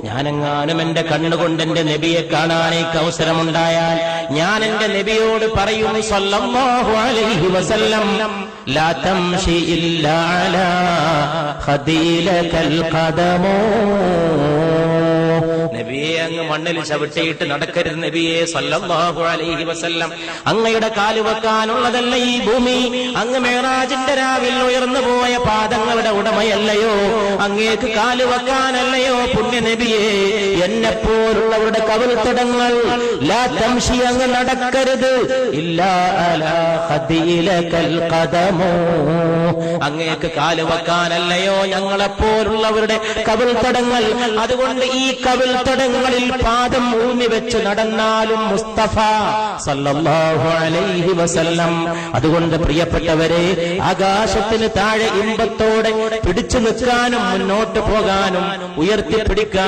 ഞാനെങ്ങാനും എന്റെ കണ്ണുകൊണ്ട് എന്റെ നബിയെ കാണാനേക്ക് അവസരമുണ്ടായാൽ ഞാൻ എന്റെ നബിയോട് പറയും സല്ലല്ലാഹു അലൈഹി വസല്ലം, ലാ തംശി ഇല്ലാ അലാ ഖദീലകൽ ഖദമോ. നബിയെ, അങ്ങ് മണ്ണിൽ ചവിട്ടിയിട്ട് നടക്കരുത് നബിയെ സല്ലല്ലാഹു അലൈഹി വസല്ലം. അങ്ങയുടെ കാല് വെക്കാനുള്ളതല്ല ഈ ഭൂമി. അങ്ങ് മേറാജിന്റെ രാവിൽ ഉയർന്നു പോയ പാദങ്ങളുടെ ഉടമയല്ലയോ? അങ്ങേക്ക് കാല് വെക്കാനല്ലയോ പുണ്യ നബിയെ? എന്നെപ്പോലുള്ളവരുടെ കവിൾത്തടങ്ങൾ ലാ തംശി, അങ്ങ് നടക്കരുത്, ഇല്ലാ അലാ ഖദീലകൽ ഖദമോ. അങ്ങേക്ക് കാല് വെക്കാനല്ലയോ ഞങ്ങളെപ്പോലുള്ളവരുടെ കവിൾത്തടങ്ങൾ? അതുകൊണ്ട് ഈ കവിൾത്തടങ്ങളിൽ പാദം ഊന്നി വെച്ച് നടന്നാലും മുസ്തഫ സല്ലല്ലാഹു അലൈഹി വസല്ലം. അതുകൊണ്ട് പ്രിയപ്പെട്ടവരെ, ആകാശത്തിന് താഴെ ഇമ്പത്തോടെ പിടിച്ചു നിൽക്കാനും മുന്നോട്ട് പോകാനും ഉയർത്തിപ്പിടിക്കാനും